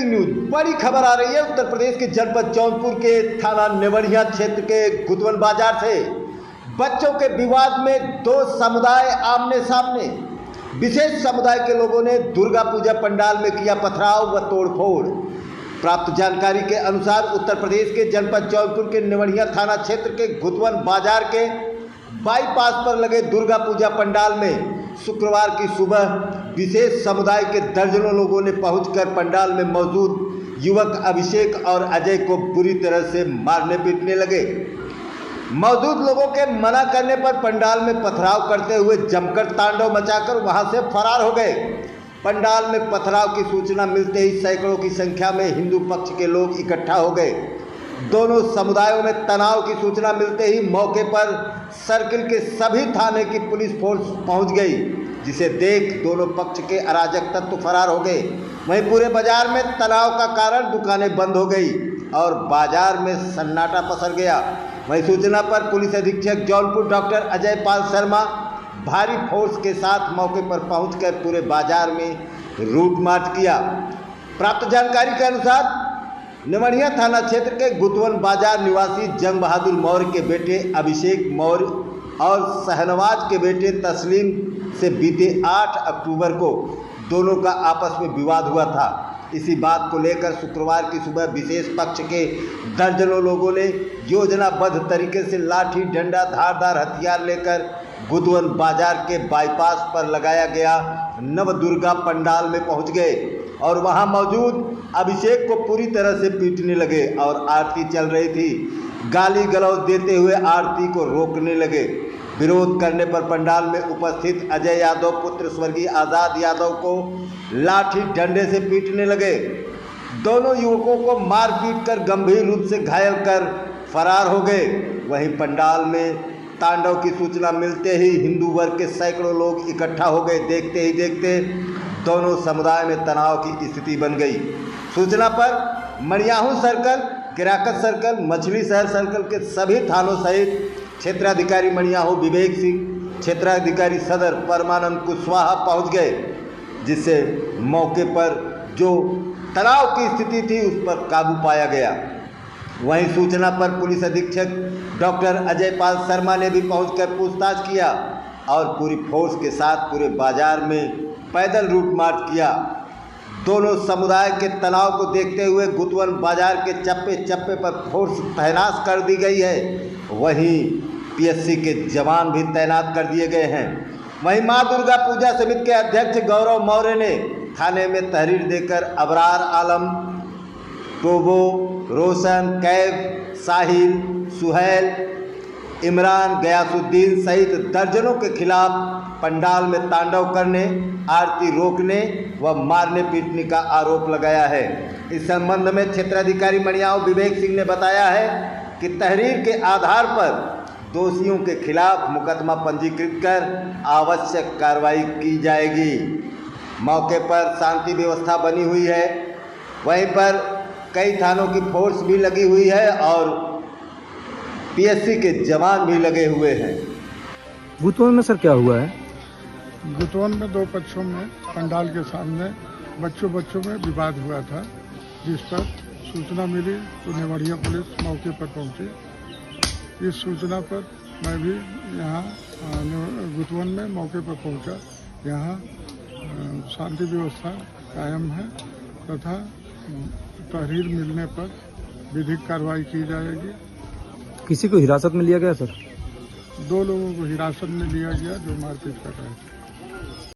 Breaking news, बड़ी खबर आ रही है उत्तर प्रदेश के जनपद जौनपुर के थाना नेवढ़िया क्षेत्र के गुतवन बाजार से। बच्चों के विवाद में दो समुदाय आमने सामने। विशेष समुदाय के लोगों ने दुर्गा पूजा पंडाल में किया पथराव व तोड़फोड़। प्राप्त जानकारी के अनुसार उत्तर प्रदेश के जनपद जौनपुर के नेवढ़िया थाना क्षेत्र के गुतवन बाजार के बाईपास पर लगे दुर्गा पूजा पंडाल में शुक्रवार की सुबह विशेष समुदाय के दर्जनों लोगों ने पहुंचकर पंडाल में मौजूद युवक अभिषेक और अजय को बुरी तरह से मारने पीटने लगे। मौजूद लोगों के मना करने पर पंडाल में पथराव करते हुए जमकर तांडव मचाकर वहां से फरार हो गए। पंडाल में पथराव की सूचना मिलते ही सैकड़ों की संख्या में हिंदू पक्ष के लोग इकट्ठा हो गए। दोनों समुदायों में तनाव की सूचना मिलते ही मौके पर सर्किल के सभी थाने की पुलिस फोर्स पहुंच गई, जिसे देख दोनों पक्ष के अराजक तत्व फरार हो गए। वहीं पूरे बाजार में तनाव का कारण दुकानें बंद हो गई और बाजार में सन्नाटा पसर गया। वहीं सूचना पर पुलिस अधीक्षक जौनपुर डॉक्टर अजय पाल शर्मा भारी फोर्स के साथ मौके पर पहुंचकर पूरे बाजार में रूट मार्च किया। प्राप्त जानकारी के अनुसार नेवढ़िया थाना क्षेत्र के गुतवन बाजार निवासी जंग बहादुर मौर्य के बेटे अभिषेक मौर्य और शहनवाज के बेटे तस्लीम से बीते 8 अक्टूबर को दोनों का आपस में विवाद हुआ था। इसी बात को लेकर शुक्रवार की सुबह विशेष पक्ष के दर्जनों लोगों ने योजनाबद्ध तरीके से लाठी डंडा धारदार हथियार लेकर गुतवन बाजार के बाईपास पर लगाया गया नवदुर्गा पंडाल में पहुंच गए और वहां मौजूद अभिषेक को पूरी तरह से पीटने लगे और आरती चल रही थी। गाली गलौज देते हुए आरती को रोकने लगे। विरोध करने पर पंडाल में उपस्थित अजय यादव पुत्र स्वर्गीय आज़ाद यादव को लाठी डंडे से पीटने लगे। दोनों युवकों को मार पीट कर गंभीर रूप से घायल कर फरार हो गए। वहीं पंडाल में तांडव की सूचना मिलते ही हिंदू वर्ग के सैकड़ों लोग इकट्ठा हो गए। देखते ही देखते दोनों समुदाय में तनाव की स्थिति बन गई। सूचना पर मड़ियाहू सर्कल, किराकत सर्कल, मछली शहर सर्कल के सभी थानों सहित क्षेत्राधिकारी मड़ियाहू विवेक सिंह, क्षेत्राधिकारी सदर परमानंद कुशवाहा पहुंच गए, जिससे मौके पर जो तनाव की स्थिति थी उस पर काबू पाया गया। वहीं सूचना पर पुलिस अधीक्षक डॉक्टर अजय पाल शर्मा ने भी पहुंचकर पूछताछ किया और पूरी फोर्स के साथ पूरे बाजार में पैदल रूट मार्च किया। दोनों समुदाय के तनाव को देखते हुए गुतवन बाजार के चप्पे चप्पे पर फोर्स तैनात कर दी गई है। वहीं पीएससी के जवान भी तैनात कर दिए गए हैं। वहीं मां दुर्गा पूजा समिति के अध्यक्ष गौरव मौर्य ने थाने में तहरीर देकर अबरार आलम, टोबो, रोशन, कैफ, साहिल, सुहैल, इमरान, गयासुद्दीन सहित दर्जनों के खिलाफ पंडाल में तांडव करने, आरती रोकने व मारने पीटने का आरोप लगाया है। इस संबंध में क्षेत्राधिकारी मड़ियाहू विवेक सिंह ने बताया है कि तहरीर के आधार पर दोषियों के खिलाफ मुकदमा पंजीकृत कर आवश्यक कार्रवाई की जाएगी। मौके पर शांति व्यवस्था बनी हुई है। वहीं पर कई थानों की फोर्स भी लगी हुई है और पीएससी के जवान भी लगे हुए हैं। गुतवन में सर क्या हुआ है? गुतवन में दो पक्षों में पंडाल के सामने बच्चों में विवाद हुआ था, जिस पर सूचना मिली तो नेवढ़िया पुलिस मौके पर पहुंची। इस सूचना पर मैं भी यहाँ गुतवन में मौके पर पहुंचा। यहाँ शांति व्यवस्था कायम है तथा तहरीर मिलने पर विधिक कार्रवाई की जाएगी। किसी को हिरासत में लिया गया सर? 2 लोगों को हिरासत में लिया गया जो मारपीट कर रहे थे।